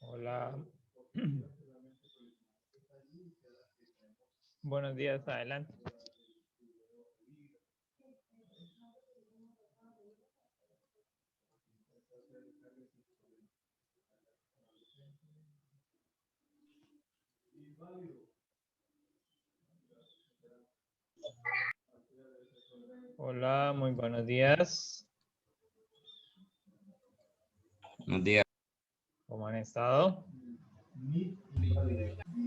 Hola. Buenos días, adelante. Hola, muy buenos días. Buenos días. ¿Cómo han estado?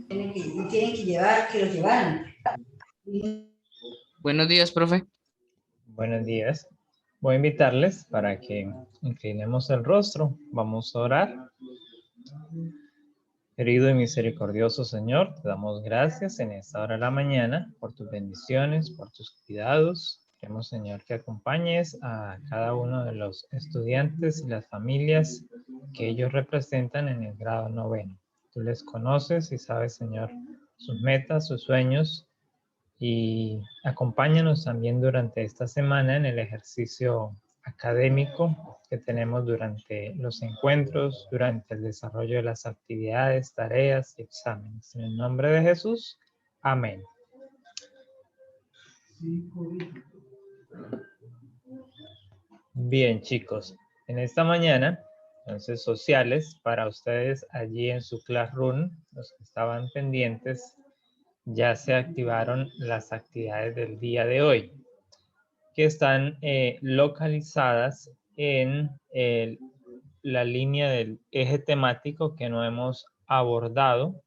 Tienen que llevar, que los llevaran. Buenos días, profe. Buenos días. Voy a invitarles para que inclinemos el rostro. Vamos a orar. Querido y misericordioso Señor, te damos gracias en esta hora de la mañana por tus bendiciones, por tus cuidados. Queremos, Señor, que acompañes a cada uno de los estudiantes y las familias que ellos representan en el grado 9. Tú les conoces y sabes, Señor, sus metas, sus sueños, y acompáñanos también durante esta semana en el ejercicio académico que tenemos durante los encuentros, durante el desarrollo de las actividades, tareas y exámenes. En el nombre de Jesús, amén. Bien, chicos, en esta mañana, entonces sociales, para ustedes allí en su Classroom, los que estaban pendientes, ya se activaron las actividades del día de hoy, que están localizadas en la línea del eje temático que no hemos abordado,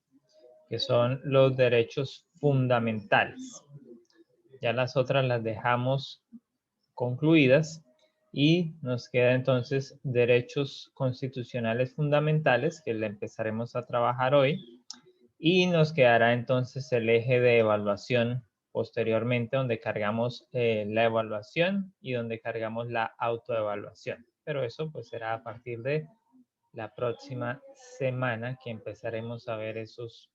que son los derechos fundamentales. Ya las otras las dejamos concluidas y nos queda entonces derechos constitucionales fundamentales, que le empezaremos a trabajar hoy, y nos quedará entonces el eje de evaluación posteriormente, donde cargamos la evaluación y donde cargamos la autoevaluación. Pero eso pues será a partir de la próxima semana que empezaremos a ver esos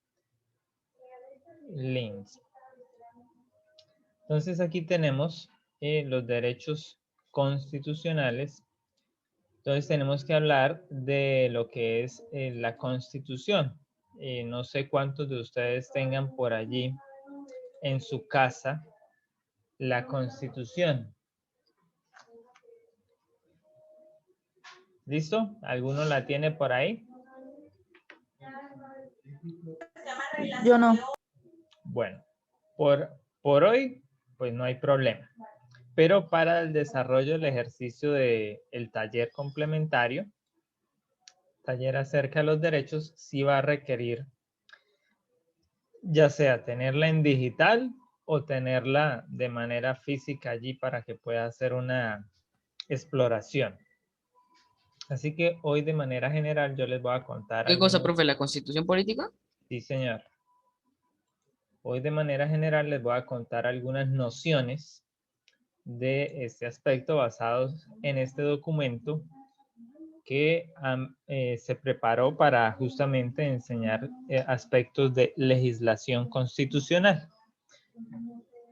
links. Entonces aquí tenemos los derechos constitucionales. Entonces tenemos que hablar de lo que es la Constitución. No sé cuántos de ustedes tengan por allí en su casa la Constitución. ¿Listo? ¿Alguno la tiene por ahí? Yo no. Bueno, por hoy, pues no hay problema. Pero para el desarrollo del ejercicio del taller complementario, taller acerca de los derechos, sí va a requerir ya sea tenerla en digital o tenerla de manera física allí para que pueda hacer una exploración. Así que hoy de manera general yo les voy a contar ¿Qué cosa, algunos... profe? ¿La Constitución política? Sí, señor. Hoy de manera general les voy a contar algunas nociones de este aspecto basados en este documento que se preparó para justamente enseñar aspectos de legislación constitucional.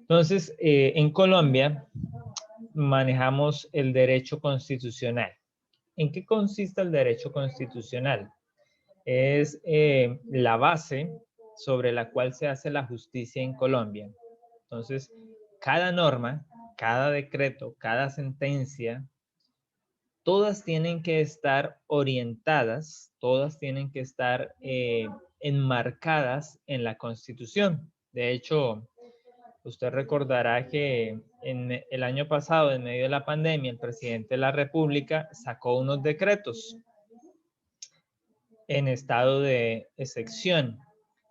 Entonces, en Colombia manejamos el derecho constitucional. ¿En qué consiste el derecho constitucional? Es la base sobre la cual se hace la justicia en Colombia. Entonces, cada norma, cada decreto, cada sentencia, todas tienen que estar orientadas, todas tienen que estar enmarcadas en la Constitución. De hecho, usted recordará que en el año pasado, en medio de la pandemia, el presidente de la República sacó unos decretos en estado de excepción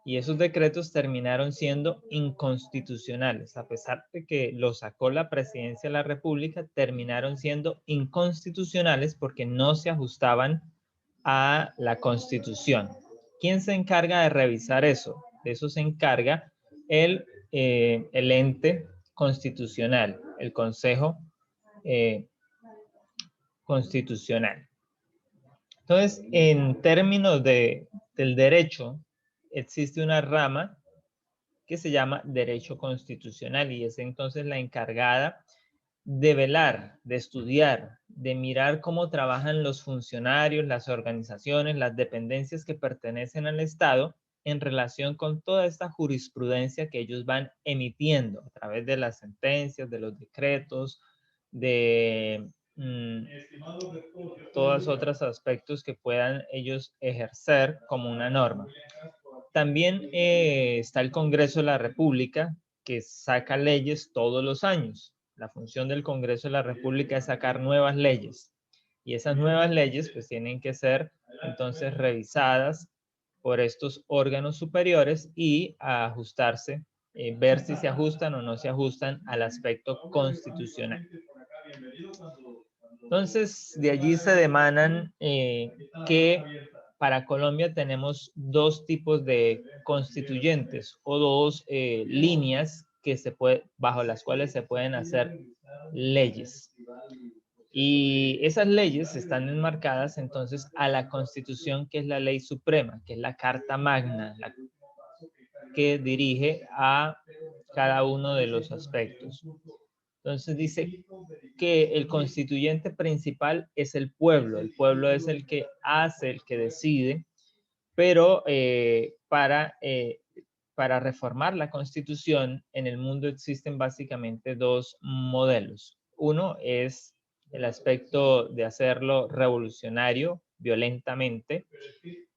y esos decretos terminaron siendo inconstitucionales. A pesar de que lo sacó la presidencia de la República, terminaron siendo inconstitucionales porque no se ajustaban a la Constitución. ¿Quién se encarga de revisar eso? De eso se encarga el ente constitucional, el Consejo Constitucional. Entonces, en términos del derecho, existe una rama que se llama derecho constitucional y es entonces la encargada de velar, de estudiar, de mirar cómo trabajan los funcionarios, las organizaciones, las dependencias que pertenecen al Estado en relación con toda esta jurisprudencia que ellos van emitiendo a través de las sentencias, de los decretos, de todos otros aspectos que puedan ellos ejercer como una norma. También está el Congreso de la República, que saca leyes todos los años. La función del Congreso de la República es sacar nuevas leyes. Y esas nuevas leyes pues tienen que ser entonces revisadas por estos órganos superiores y ajustarse, ver si se ajustan o no se ajustan al aspecto constitucional. Entonces, de allí se demanan que para Colombia tenemos dos tipos de constituyentes o dos líneas que bajo las cuales se pueden hacer leyes. Y esas leyes están enmarcadas entonces a la Constitución, que es la ley suprema, que es la Carta Magna, que dirige a cada uno de los aspectos. Entonces dice que el constituyente principal es el pueblo es el que hace, el que decide, pero para reformar la Constitución en el mundo existen básicamente dos modelos. Uno es el aspecto de hacerlo revolucionario, violentamente,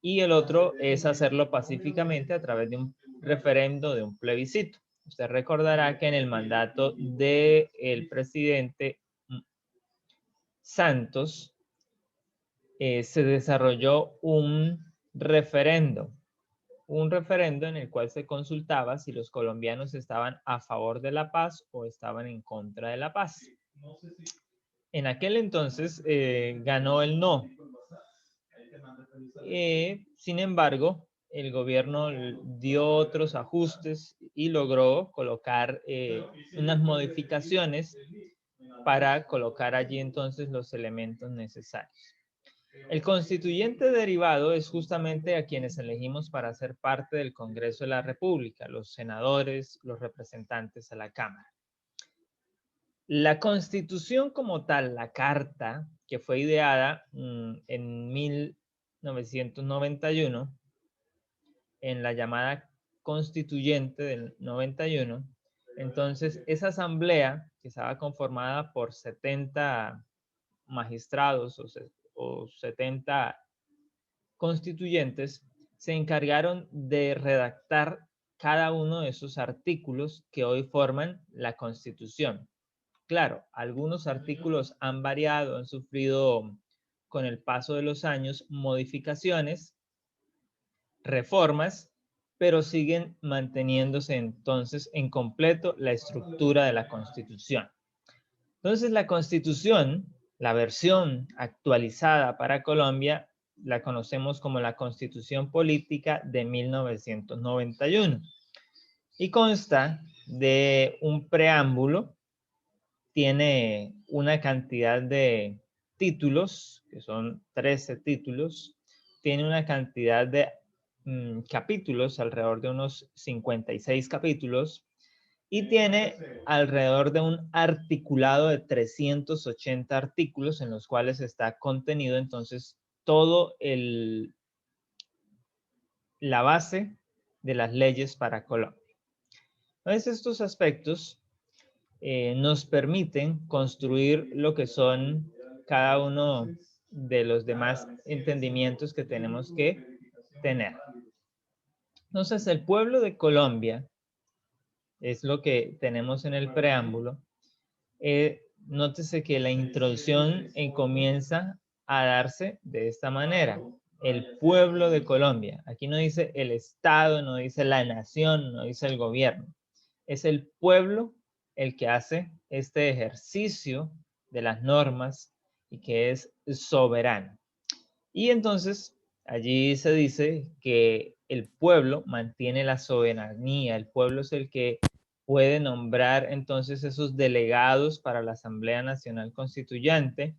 y el otro es hacerlo pacíficamente a través de un referendo, de un plebiscito. Usted recordará que en el mandato del presidente Santos se desarrolló un referendo en el cual se consultaba si los colombianos estaban a favor de la paz o estaban en contra de la paz. En aquel entonces ganó el no. Sin embargo, el gobierno dio otros ajustes y logró colocar unas modificaciones para colocar allí entonces los elementos necesarios. El constituyente derivado es justamente a quienes elegimos para ser parte del Congreso de la República, los senadores, los representantes a la Cámara. La Constitución como tal, la Carta, que fue ideada en 1991, en la llamada Constituyente del 91, entonces esa asamblea, que estaba conformada por 70 magistrados o 70 constituyentes, se encargaron de redactar cada uno de esos artículos que hoy forman la Constitución. Claro, algunos artículos han variado, han sufrido con el paso de los años modificaciones, reformas, pero siguen manteniéndose entonces en completo la estructura de la Constitución. Entonces la Constitución, la versión actualizada para Colombia, la conocemos como la Constitución Política de 1991 y consta de un preámbulo, tiene una cantidad de títulos, que son 13 títulos, tiene una cantidad de capítulos, alrededor de unos 56 capítulos, y tiene alrededor de un articulado de 380 artículos en los cuales está contenido entonces todo la base de las leyes para Colombia. Entonces estos aspectos nos permiten construir lo que son cada uno de los demás entendimientos que tenemos que tener. Entonces el pueblo de Colombia es lo que tenemos en el preámbulo. Nótese que la introducción comienza a darse de esta manera. El pueblo de Colombia. Aquí no dice el Estado, no dice la nación, no dice el gobierno. Es el pueblo el que hace este ejercicio de las normas y que es soberano. Y entonces allí se dice que el pueblo mantiene la soberanía, el pueblo es el que puede nombrar entonces esos delegados para la Asamblea Nacional Constituyente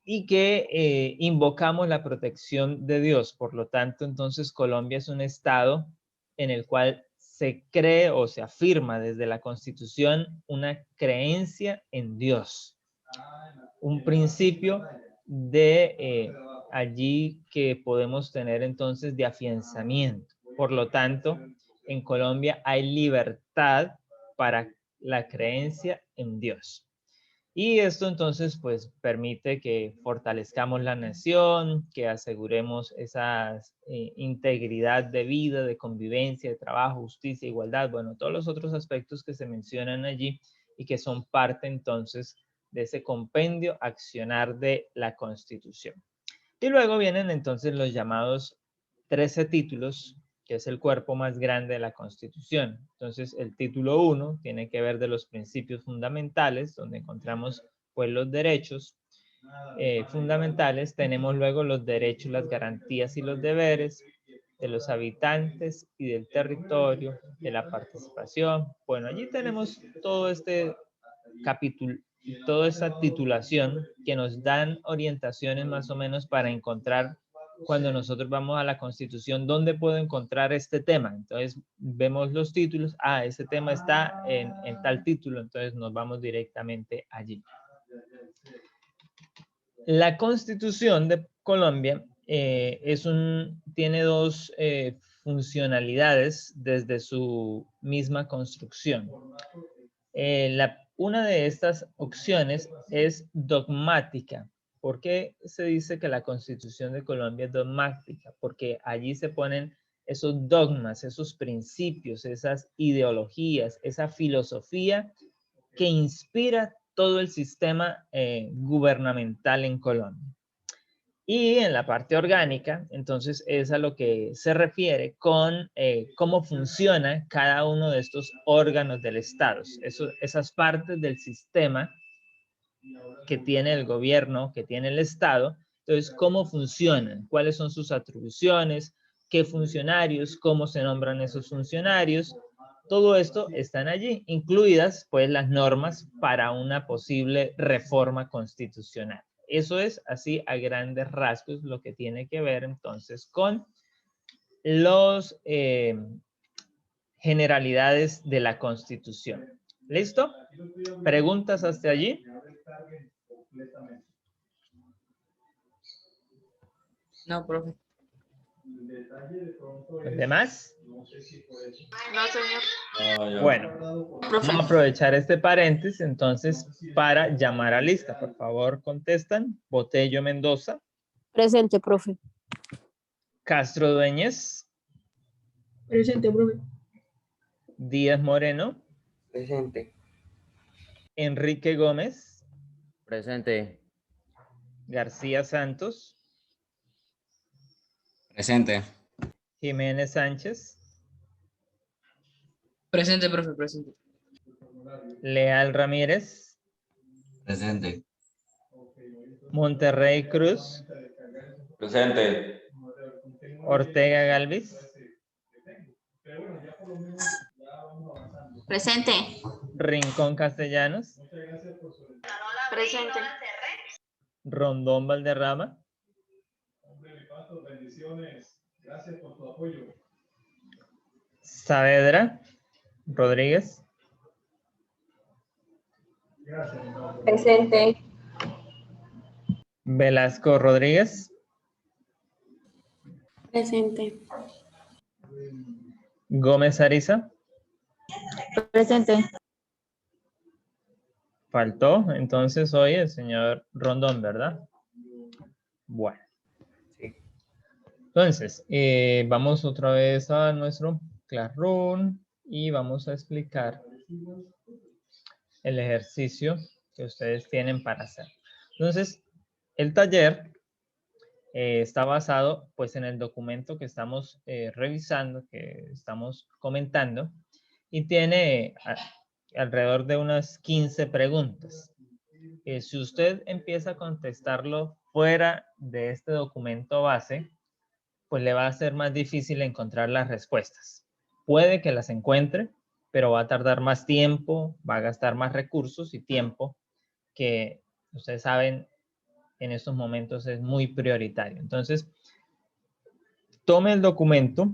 y que invocamos la protección de Dios. Por lo tanto, entonces Colombia es un estado en el cual se cree o se afirma desde la Constitución una creencia en Dios. un principio de allí que podemos tener entonces de afianzamiento. Por lo tanto, en Colombia hay libertad para la creencia en Dios. Y esto entonces pues permite que fortalezcamos la nación, que aseguremos esa integridad de vida, de convivencia, de trabajo, justicia, igualdad, bueno, todos los otros aspectos que se mencionan allí y que son parte entonces de ese compendio accionar de la Constitución. Y luego vienen entonces los llamados 13 títulos, que es el cuerpo más grande de la Constitución. Entonces, el título 1 tiene que ver de los principios fundamentales, donde encontramos pues los derechos fundamentales. Tenemos luego los derechos, las garantías y los deberes de los habitantes y del territorio, de la participación. Bueno, allí tenemos todo este capítulo, toda esta titulación que nos dan orientaciones más o menos para encontrar cuando nosotros vamos a la Constitución, ¿dónde puedo encontrar este tema? Entonces vemos los títulos, este tema está en tal título, entonces nos vamos directamente allí. La Constitución de Colombia tiene dos funcionalidades desde su misma construcción. Una de estas opciones es dogmática. ¿Por qué se dice que la Constitución de Colombia es dogmática? Porque allí se ponen esos dogmas, esos principios, esas ideologías, esa filosofía que inspira todo el sistema gubernamental en Colombia. Y en la parte orgánica, entonces es a lo que se refiere con cómo funciona cada uno de estos órganos del Estado. Esas partes del sistema que tiene el gobierno, que tiene el Estado. Entonces, ¿cómo funcionan? ¿Cuáles son sus atribuciones? ¿Qué funcionarios? ¿Cómo se nombran esos funcionarios? Todo esto están allí, incluidas pues las normas para una posible reforma constitucional. Eso es así a grandes rasgos lo que tiene que ver entonces con los generalidades de la Constitución. ¿Listo? ¿Preguntas hasta allí? No, profe. ¿Los demás? No, señor. Bueno, Profe. vamos a aprovechar este paréntesis entonces para llamar a lista. Por favor, contestan. Botello Mendoza. Presente, profe. Castro Dueñez. Presente, profe. Díaz Moreno. Presente. Enrique Gómez. Presente. García Santos. Presente. Jiménez Sánchez. Presente, profe, presente. Leal Ramírez. Presente. Monterrey Cruz. Presente. Ortega Galvis. Presente. Rincón Castellanos. Presente. Rondón Valderrama. Saavedra Rodríguez. Presente. Velasco Rodríguez. Presente. Gómez Ariza. Presente. Faltó entonces hoy el señor Rondón, ¿verdad? Bueno. Sí. Entonces, vamos otra vez a nuestro Classroom y vamos a explicar el ejercicio que ustedes tienen para hacer. Entonces, el taller está basado pues en el documento que estamos revisando, que estamos comentando, y tiene alrededor de unas 15 preguntas. Si usted empieza a contestarlo fuera de este documento base, pues le va a ser más difícil encontrar las respuestas. Puede que las encuentre, pero va a tardar más tiempo, va a gastar más recursos y tiempo, que ustedes saben en estos momentos es muy prioritario. Entonces, tome el documento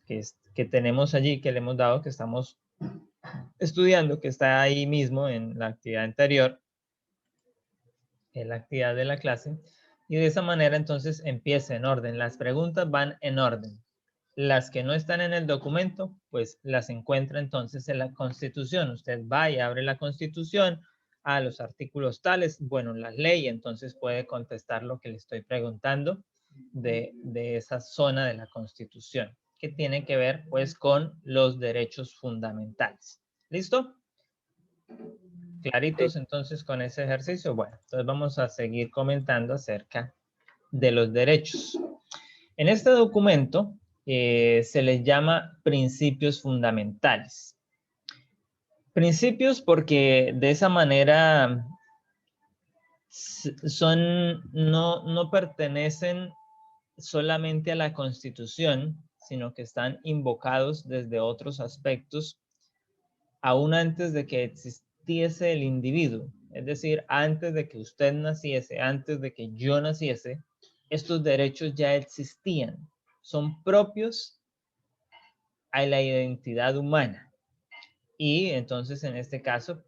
que tenemos allí, que le hemos dado, que estamos estudiando, que está ahí mismo en la actividad anterior, la actividad de la clase. Y de esa manera entonces empieza en orden. Las preguntas van en orden. Las que no están en el documento, pues las encuentra entonces en la Constitución. Usted va y abre la Constitución, a los artículos tales, bueno, las lee y entonces puede contestar lo que le estoy preguntando de esa zona de la Constitución, que tiene que ver pues con los derechos fundamentales. ¿Listo? ¿Claritos entonces con ese ejercicio? Bueno, entonces vamos a seguir comentando acerca de los derechos. En este documento se les llama principios fundamentales. Principios porque de esa manera no pertenecen solamente a la Constitución, sino que están invocados desde otros aspectos, aún antes de que existiese el individuo. Es decir, antes de que usted naciese, antes de que yo naciese, estos derechos ya existían. Son propios a la identidad humana. Y entonces, en este caso,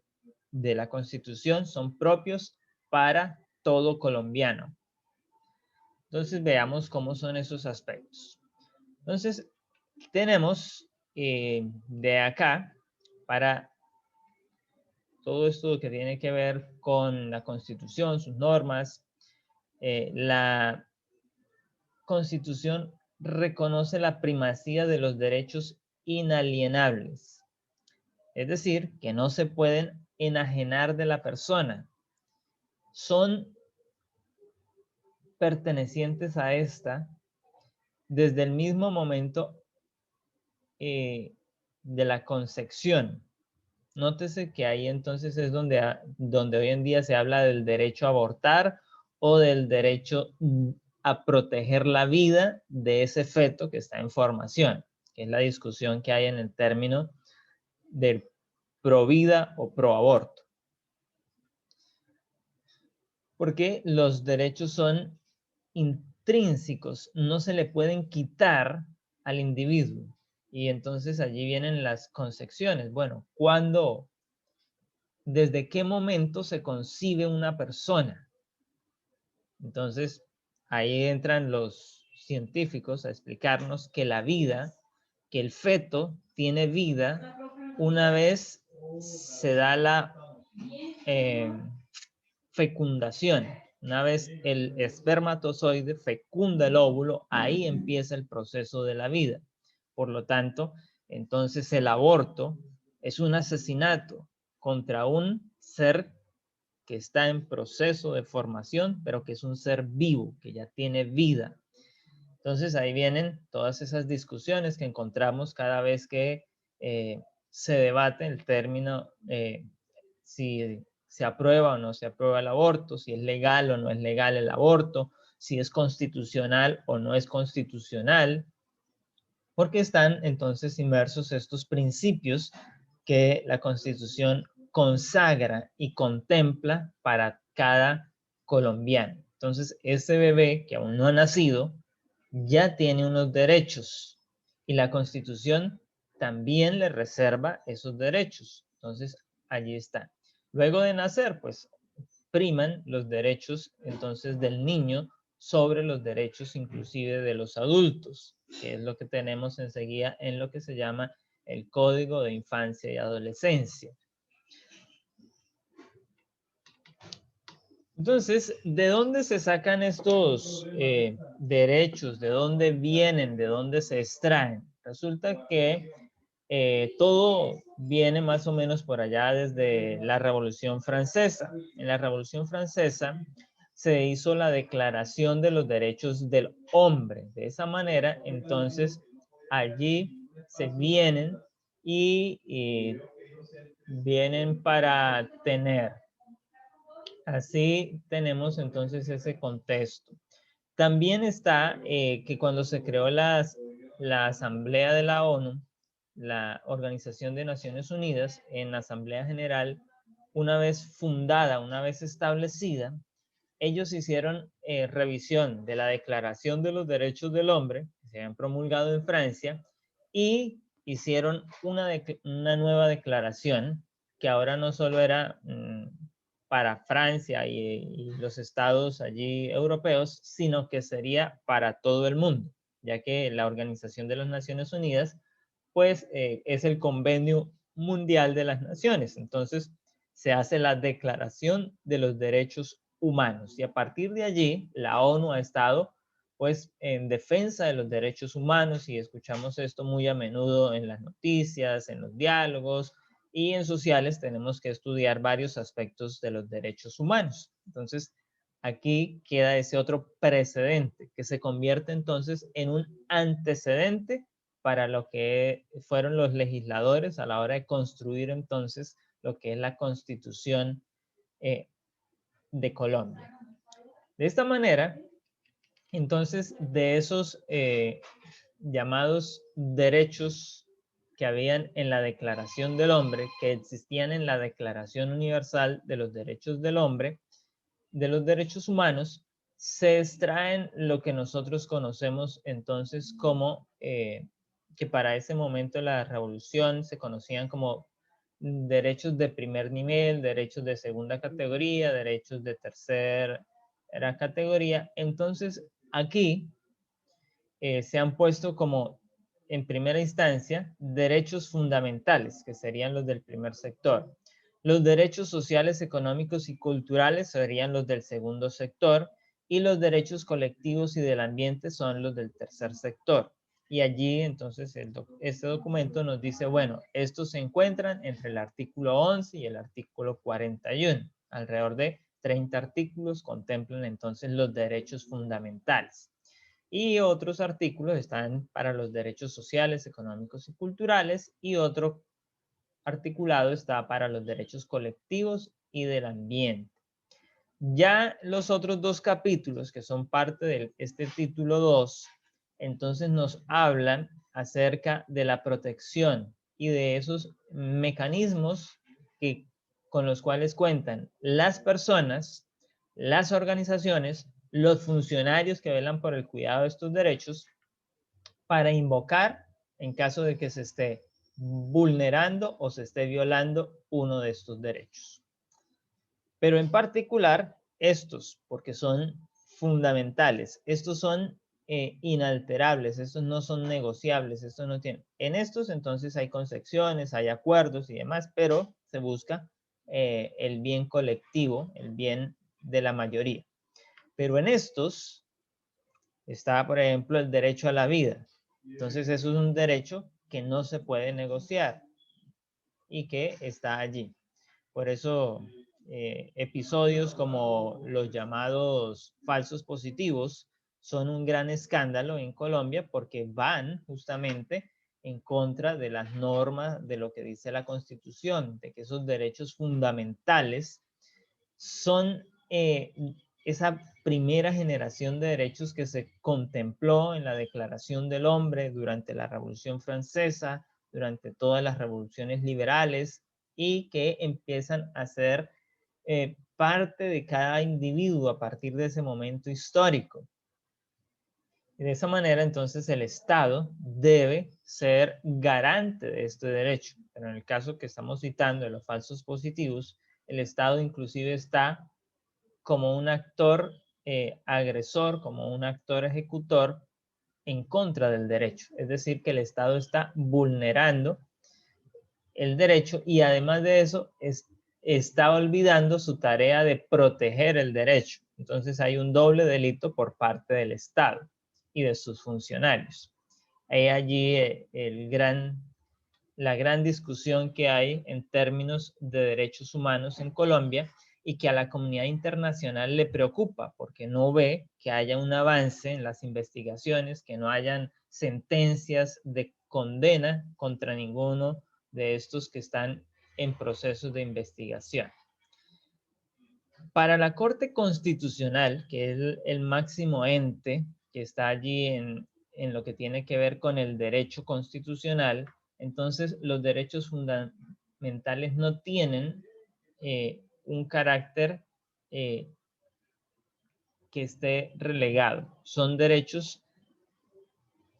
de la Constitución, son propios para todo colombiano. Entonces, veamos cómo son esos aspectos. Entonces, tenemos de acá, para todo esto que tiene que ver con la Constitución, sus normas, la Constitución reconoce la primacía de los derechos inalienables. Es decir, que no se pueden enajenar de la persona. Son pertenecientes a esta desde el mismo momento de la concepción. Nótese que ahí entonces es donde hoy en día se habla del derecho a abortar o del derecho a proteger la vida de ese feto que está en formación, que es la discusión que hay en el término del pro vida o pro aborto. Porque los derechos son intrínsecos, no se le pueden quitar al individuo. Y entonces allí vienen las concepciones. Bueno, ¿cuándo, desde qué momento se concibe una persona? Entonces, ahí entran los científicos a explicarnos que la vida, que el feto tiene vida una vez se da la fecundación. Una vez el espermatozoide fecunda el óvulo, ahí empieza el proceso de la vida. Por lo tanto, entonces el aborto es un asesinato contra un ser que está en proceso de formación, pero que es un ser vivo, que ya tiene vida. Entonces ahí vienen todas esas discusiones que encontramos cada vez que se debate el término si se aprueba o no se aprueba el aborto, si es legal o no es legal el aborto, si es constitucional o no es constitucional, porque están entonces inmersos estos principios que la Constitución consagra y contempla para cada colombiano. Entonces, ese bebé que aún no ha nacido ya tiene unos derechos y la Constitución también le reserva esos derechos. Entonces, allí está. Luego de nacer, pues, priman los derechos entonces del niño sobre los derechos inclusive de los adultos, que es lo que tenemos enseguida en lo que se llama el Código de Infancia y Adolescencia. Entonces, ¿de dónde se sacan estos derechos? ¿De dónde vienen? ¿De dónde se extraen? Resulta que todo viene más o menos por allá desde la Revolución Francesa. En la Revolución Francesa se hizo la Declaración de los Derechos del Hombre. De esa manera, entonces, allí se vienen y vienen para tener. Así tenemos entonces ese contexto. También está que cuando se creó la Asamblea de la ONU, la Organización de Naciones Unidas, en la Asamblea General, una vez fundada, una vez establecida, ellos hicieron revisión de la Declaración de los Derechos del Hombre, que se habían promulgado en Francia, y hicieron una nueva declaración, que ahora no solo era para Francia y los estados allí europeos, sino que sería para todo el mundo, ya que la Organización de las Naciones Unidas, pues es el convenio mundial de las naciones. Entonces, se hace la Declaración de los Derechos Humanos y a partir de allí, la ONU ha estado pues en defensa de los derechos humanos y escuchamos esto muy a menudo en las noticias, en los diálogos y en sociales tenemos que estudiar varios aspectos de los derechos humanos. Entonces, aquí queda ese otro precedente que se convierte entonces en un antecedente para lo que fueron los legisladores a la hora de construir entonces lo que es la Constitución de Colombia. De esta manera, entonces, de esos llamados derechos que habían en la Declaración del Hombre, que existían en la Declaración Universal de los Derechos del Hombre, de los derechos humanos, se extraen lo que nosotros conocemos entonces como, que para ese momento de la revolución se conocían como derechos de primer nivel, derechos de segunda categoría, derechos de tercera categoría. Entonces, aquí se han puesto como, en primera instancia, derechos fundamentales, que serían los del primer sector. Los derechos sociales, económicos y culturales serían los del segundo sector y los derechos colectivos y del ambiente son los del tercer sector. Y allí entonces este documento nos dice, bueno, estos se encuentran entre el artículo 11 y el artículo 41. Alrededor de 30 artículos contemplan entonces los derechos fundamentales. Y otros artículos están para los derechos sociales, económicos y culturales y otro articulado está para los derechos colectivos y del ambiente. Ya los otros dos capítulos que son parte de este título 2, entonces nos hablan acerca de la protección y de esos mecanismos con los cuales cuentan las personas, las organizaciones, los funcionarios que velan por el cuidado de estos derechos para invocar en caso de que se esté vulnerando o se esté violando uno de estos derechos. Pero en particular estos, porque son fundamentales, estos son inalterables, estos no son negociables, estos no tienen. En estos entonces hay concesiones, hay acuerdos y demás, pero se busca el bien colectivo, el bien de la mayoría. Pero en estos está, por ejemplo, el derecho a la vida. Entonces eso es un derecho que no se puede negociar y que está allí. Por eso episodios como los llamados falsos positivos son un gran escándalo en Colombia porque van justamente en contra de las normas de lo que dice la Constitución, de que esos derechos fundamentales son esa primera generación de derechos que se contempló en la Declaración del Hombre durante la Revolución Francesa, durante todas las revoluciones liberales y que empiezan a ser parte de cada individuo a partir de ese momento histórico. Y de esa manera, entonces, el Estado debe ser garante de este derecho. Pero en el caso que estamos citando de los falsos positivos, el Estado inclusive está como un actor agresor, como un actor ejecutor en contra del derecho. Es decir, que el Estado está vulnerando el derecho y además de eso está olvidando su tarea de proteger el derecho. Entonces hay un doble delito por parte del Estado y de sus funcionarios. Hay allí la gran discusión que hay en términos de derechos humanos en Colombia y que a la comunidad internacional le preocupa porque no ve que haya un avance en las investigaciones, que no hayan sentencias de condena contra ninguno de estos que están en procesos de investigación. Para la Corte Constitucional, que es el máximo ente que está allí en lo que tiene que ver con el derecho constitucional, entonces los derechos fundamentales no tienen un carácter que esté relegado. Son derechos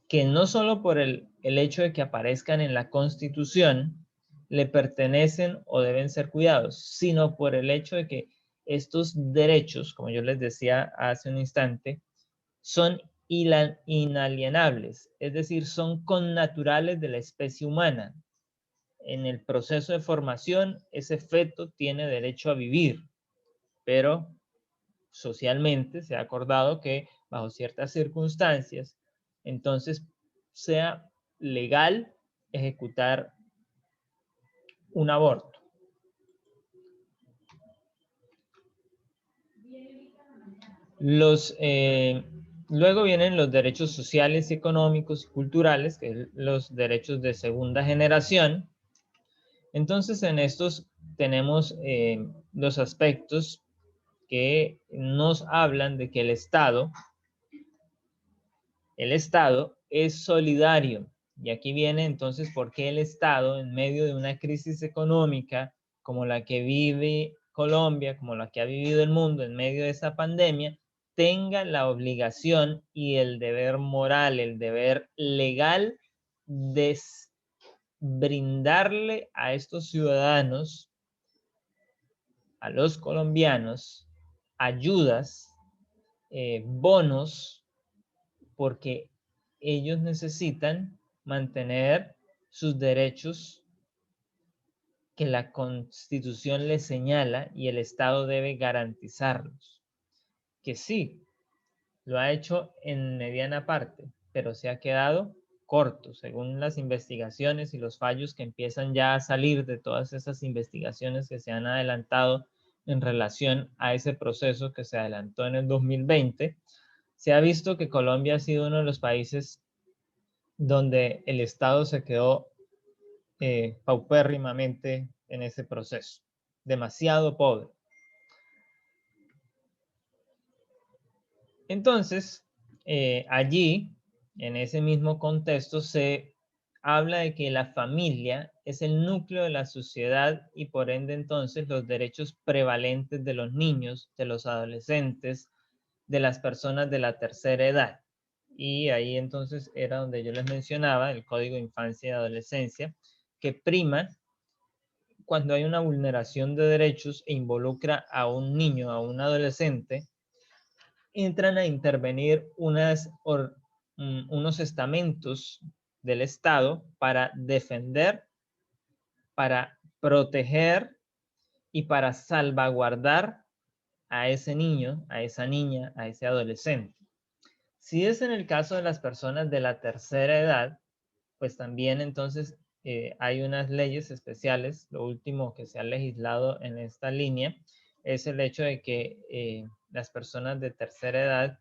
que no solo por el hecho de que aparezcan en la Constitución le pertenecen o deben ser cuidados, sino por el hecho de que estos derechos, como yo les decía hace un instante, son inalienables, es decir, son connaturales de la especie humana. En el proceso de formación, ese feto tiene derecho a vivir, pero socialmente se ha acordado que bajo ciertas circunstancias, entonces sea legal ejecutar un aborto. Luego vienen los derechos sociales, económicos y culturales, que son los derechos de segunda generación. Entonces, en estos tenemos los aspectos que nos hablan de que el Estado es solidario. Y aquí viene entonces por qué el Estado, en medio de una crisis económica como la que vive Colombia, como la que ha vivido el mundo en medio de esa pandemia, tenga la obligación y el deber moral, el deber legal de brindarle a estos ciudadanos, a los colombianos, ayudas, bonos, porque ellos necesitan mantener sus derechos que la Constitución les señala y el Estado debe garantizarlos. Que sí, lo ha hecho en mediana parte, pero se ha quedado corto, según las investigaciones y los fallos que empiezan ya a salir de todas esas investigaciones que se han adelantado en relación a ese proceso que se adelantó en el 2020. Se ha visto que Colombia ha sido uno de los países donde el Estado se quedó paupérrimamente en ese proceso, demasiado pobre. Entonces, allí, en ese mismo contexto, se habla de que la familia es el núcleo de la sociedad y por ende entonces los derechos prevalentes de los niños, de los adolescentes, de las personas de la tercera edad. Y ahí entonces era donde yo les mencionaba el Código de Infancia y Adolescencia, que prima cuando hay una vulneración de derechos e involucra a un niño, a un adolescente, entran a intervenir unos estamentos del Estado para defender, para proteger y para salvaguardar a ese niño, a esa niña, a ese adolescente. Si es en el caso de las personas de la tercera edad, pues también entonces hay unas leyes especiales. Lo último que se ha legislado en esta línea es el hecho de que las personas de tercera edad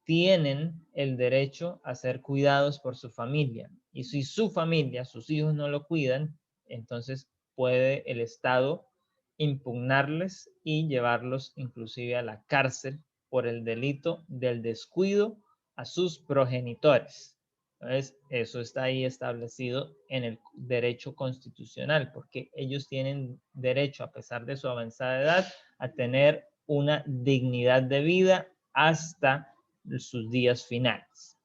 tienen el derecho a ser cuidados por su familia. Y si su familia, sus hijos no lo cuidan, entonces puede el Estado impugnarles y llevarlos inclusive a la cárcel por el delito del descuido a sus progenitores. Entonces, eso está ahí establecido en el derecho constitucional, porque ellos tienen derecho, a pesar de su avanzada edad, a tener una dignidad de vida hasta sus días finales.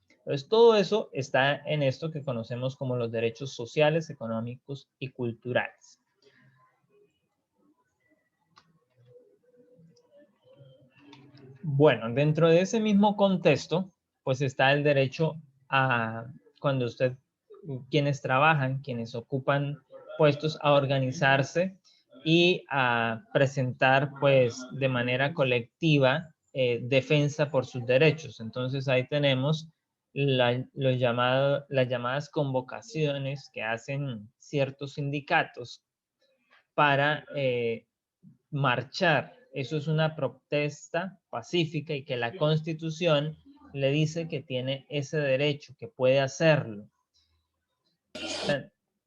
Entonces, todo eso está en esto que conocemos como los derechos sociales, económicos y culturales. Bueno, dentro de ese mismo contexto, pues está el derecho a, cuando quienes trabajan, quienes ocupan puestos, a organizarse y a presentar, pues, de manera colectiva defensa por sus derechos. Entonces ahí tenemos las llamadas convocaciones que hacen ciertos sindicatos para marchar. Eso es una protesta pacífica y que la Constitución le dice que tiene ese derecho, que puede hacerlo.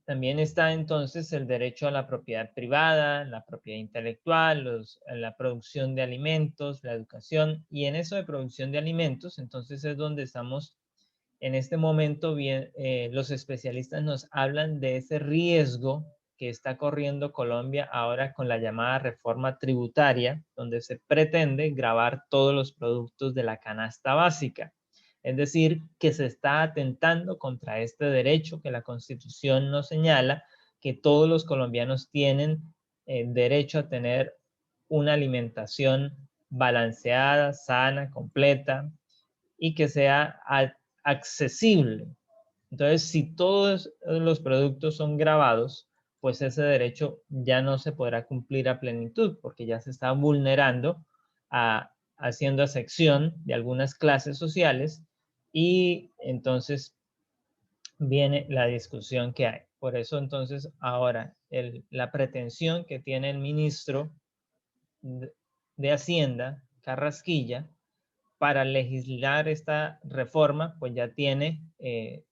También está entonces el derecho a la propiedad privada, la propiedad intelectual, la producción de alimentos, la educación. Y en eso de producción de alimentos, entonces es donde estamos en este momento. Bien, los especialistas nos hablan de ese riesgo que está corriendo Colombia ahora con la llamada reforma tributaria, donde se pretende gravar todos los productos de la canasta básica. Es decir, que se está atentando contra este derecho que la Constitución nos señala, que todos los colombianos tienen derecho a tener una alimentación balanceada, sana, completa y que sea accesible. Entonces, si todos los productos son gravados, pues ese derecho ya no se podrá cumplir a plenitud porque ya se está vulnerando, haciendo excepción de algunas clases sociales, y entonces viene la discusión que hay. Por eso entonces ahora la pretensión que tiene el ministro de Hacienda, Carrasquilla, para legislar esta reforma, pues ya tiene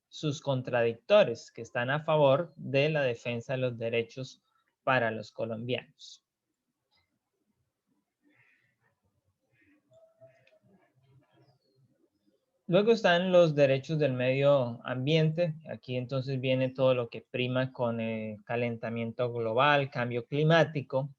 sus contradictores que están a favor de la defensa de los derechos para los colombianos. Luego están los derechos del medio ambiente. Aquí entonces viene todo lo que prima con el calentamiento global, cambio climático,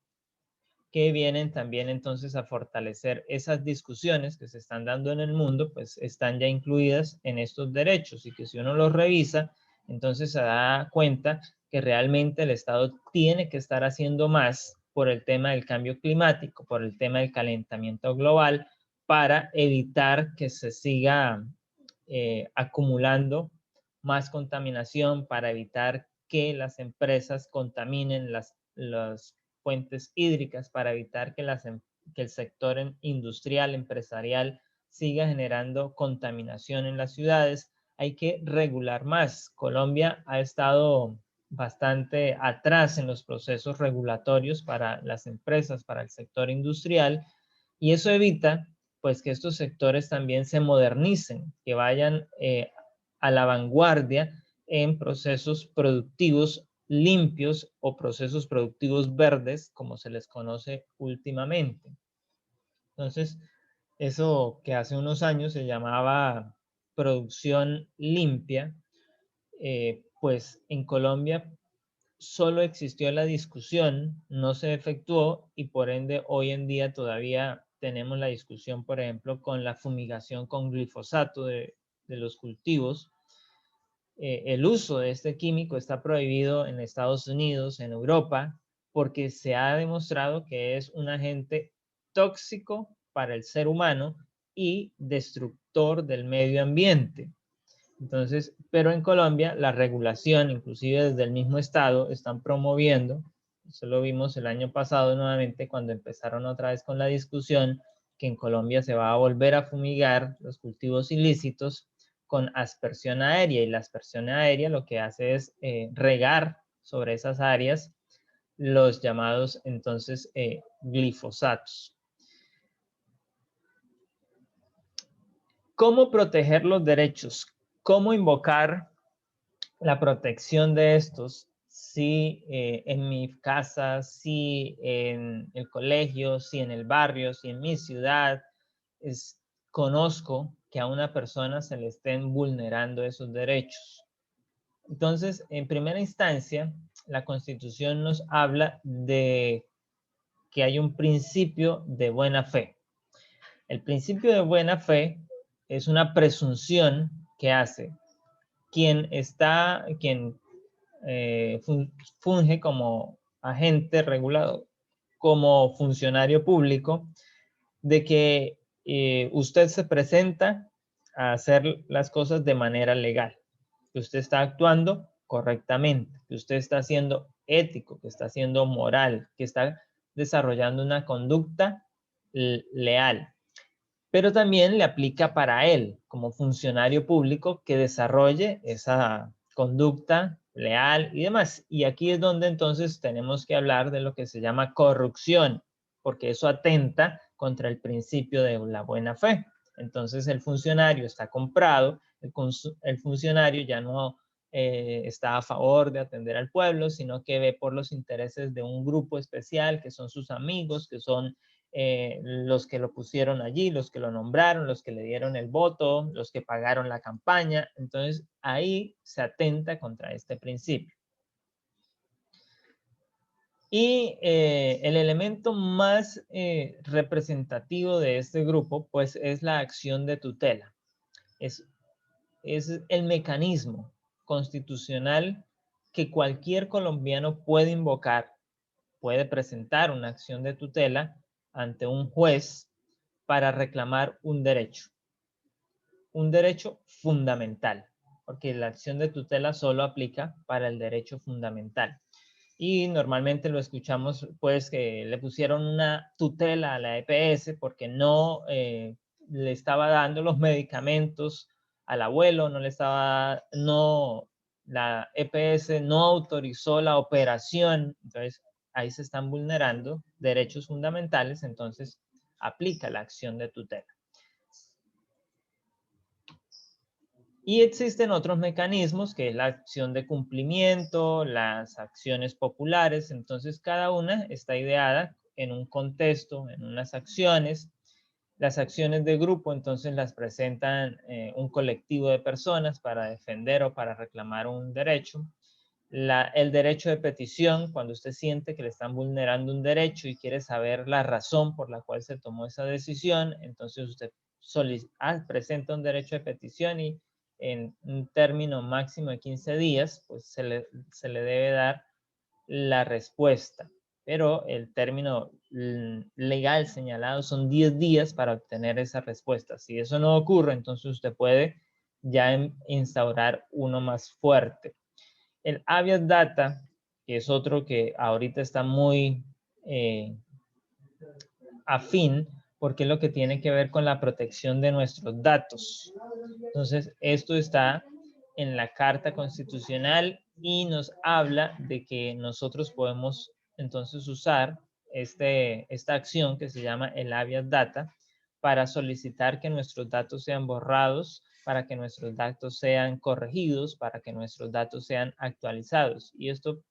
que vienen también entonces a fortalecer esas discusiones que se están dando en el mundo, pues están ya incluidas en estos derechos, y que si uno los revisa, entonces se da cuenta que realmente el Estado tiene que estar haciendo más por el tema del cambio climático, por el tema del calentamiento global, para evitar que se siga acumulando más contaminación, para evitar que las empresas contaminen las fuentes hídricas, para evitar que el sector industrial, empresarial, siga generando contaminación en las ciudades. Hay que regular más. Colombia ha estado bastante atrás en los procesos regulatorios para las empresas, para el sector industrial, y eso evita pues que estos sectores también se modernicen, que vayan a la vanguardia en procesos productivos limpios o procesos productivos verdes, como se les conoce últimamente. Entonces, eso que hace unos años se llamaba producción limpia, pues en Colombia solo existió la discusión, no se efectuó, y por ende hoy en día todavía tenemos la discusión, por ejemplo, con la fumigación con glifosato de los cultivos. El uso de este químico está prohibido en Estados Unidos, en Europa, porque se ha demostrado que es un agente tóxico para el ser humano y destructor del medio ambiente. Entonces, pero en Colombia la regulación, inclusive desde el mismo estado, están promoviendo, eso lo vimos el año pasado nuevamente cuando empezaron otra vez con la discusión, que en Colombia se va a volver a fumigar los cultivos ilícitos con aspersión aérea, y la aspersión aérea lo que hace es regar sobre esas áreas los llamados entonces glifosatos. ¿Cómo proteger los derechos? ¿Cómo invocar la protección de estos? Si en mi casa, si en el colegio, si en el barrio, si en mi ciudad, conozco que a una persona se le estén vulnerando esos derechos. Entonces, en primera instancia, la Constitución nos habla de que hay un principio de buena fe. El principio de buena fe es una presunción que hace quien funge como agente regulador, como funcionario público, de que usted se presenta a hacer las cosas de manera legal, que usted está actuando correctamente, que usted está siendo ético, que está siendo moral, que está desarrollando una conducta leal. Pero también le aplica para él, como funcionario público, que desarrolle esa conducta leal y demás. Y aquí es donde entonces tenemos que hablar de lo que se llama corrupción, porque eso atenta contra el principio de la buena fe. Entonces el funcionario está comprado, el funcionario ya no está a favor de atender al pueblo, sino que ve por los intereses de un grupo especial, que son sus amigos, que son los que lo pusieron allí, los que lo nombraron, los que le dieron el voto, los que pagaron la campaña. Entonces ahí se atenta contra este principio. Y el elemento más representativo de este grupo, pues, es la acción de tutela. Es el mecanismo constitucional que cualquier colombiano puede invocar puede presentar una acción de tutela ante un juez para reclamar un derecho fundamental, porque la acción de tutela solo aplica para el derecho fundamental. Y normalmente lo escuchamos, pues, que le pusieron una tutela a la EPS porque no le estaba dando los medicamentos al abuelo, la EPS no autorizó la operación, entonces ahí se están vulnerando derechos fundamentales, entonces aplica la acción de tutela. Y existen otros mecanismos, que es la acción de cumplimiento, las acciones populares. Entonces, cada una está ideada en un contexto, en unas acciones. Las acciones de grupo, entonces, las presentan un colectivo de personas para defender o para reclamar un derecho. El derecho de petición, cuando usted siente que le están vulnerando un derecho y quiere saber la razón por la cual se tomó esa decisión, entonces usted presenta un derecho de petición y en un término máximo de 15 días, pues se le debe dar la respuesta. Pero el término legal señalado son 10 días para obtener esa respuesta. Si eso no ocurre, entonces usted puede ya instaurar uno más fuerte. El habeas data, que es otro que ahorita está muy afín, porque es lo que tiene que ver con la protección de nuestros datos. Entonces, esto está en la Carta Constitucional y nos habla de que nosotros podemos entonces usar esta acción que se llama el habeas data para solicitar que nuestros datos sean borrados, para que nuestros datos sean corregidos, para que nuestros datos sean actualizados. Y esto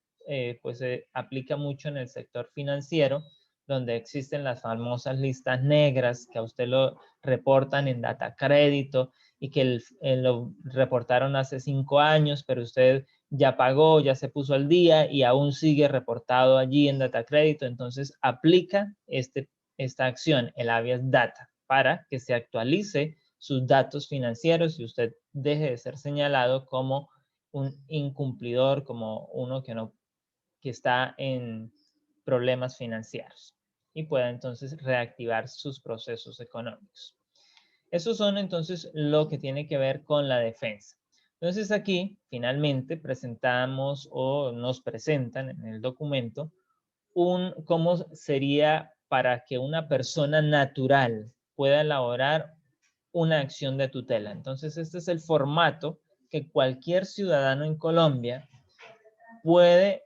pues se aplica mucho en el sector financiero, donde existen las famosas listas negras que a usted lo reportan en Data Crédito y que lo reportaron hace 5 años, pero usted ya pagó, ya se puso al día y aún sigue reportado allí en Data Crédito. Entonces aplica esta acción, el habeas data, para que se actualice sus datos financieros y usted deje de ser señalado como un incumplidor, como uno que está en problemas financieros y pueda entonces reactivar sus procesos económicos. Esos son entonces lo que tiene que ver con la defensa. Entonces aquí finalmente presentamos o nos presentan en el documento cómo sería para que una persona natural pueda elaborar una acción de tutela. Entonces este es el formato que cualquier ciudadano en Colombia puede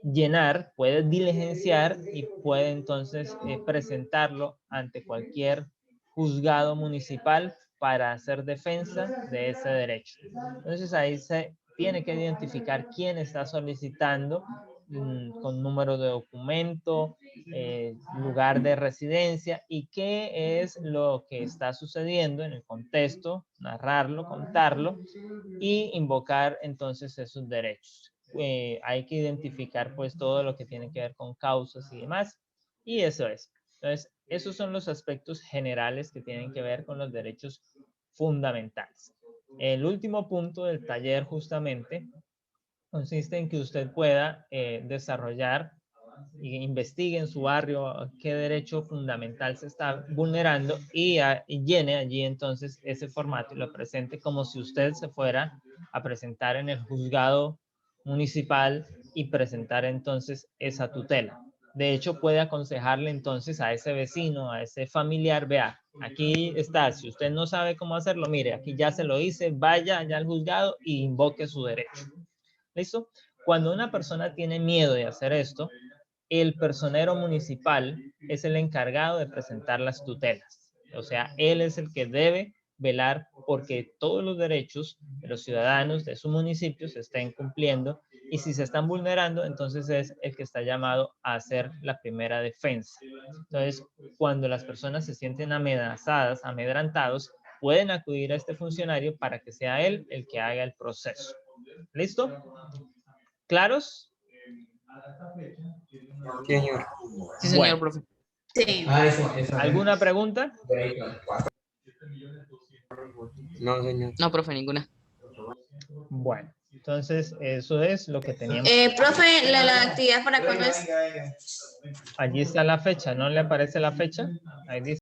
llenar, puede diligenciar y puede entonces presentarlo ante cualquier juzgado municipal para hacer defensa de ese derecho. Entonces ahí se tiene que identificar quién está solicitando con número de documento, lugar de residencia y qué es lo que está sucediendo en el contexto, narrarlo, contarlo y invocar entonces esos derechos. Hay que identificar pues todo lo que tiene que ver con causas y demás, y eso es. Entonces, esos son los aspectos generales que tienen que ver con los derechos fundamentales. El último punto del taller justamente consiste en que usted pueda desarrollar e investigue en su barrio qué derecho fundamental se está vulnerando y llene allí entonces ese formato y lo presente como si usted se fuera a presentar en el juzgado municipal y presentar entonces esa tutela. De hecho, puede aconsejarle entonces a ese vecino, a ese familiar, vea, aquí está, si usted no sabe cómo hacerlo, mire, aquí ya se lo hice, vaya allá al juzgado y invoque su derecho. ¿Listo? Cuando una persona tiene miedo de hacer esto, el personero municipal es el encargado de presentar las tutelas. O sea, él es el que debe velar porque todos los derechos de los ciudadanos de su municipio se estén cumpliendo y si se están vulnerando, entonces es el que está llamado a hacer la primera defensa. Entonces, cuando las personas se sienten amenazadas, amedrantados, pueden acudir a este funcionario para que sea él el que haga el proceso. ¿Listo? ¿Claros? Sí, señor. Sí, señor, profe. Sí. ¿Alguna pregunta? No, señor. No, profe, ninguna. Bueno, Entonces, eso es lo que teníamos. Profe, la actividad para cuándo es. Allí está la fecha, ¿no le aparece la fecha? Ahí dice.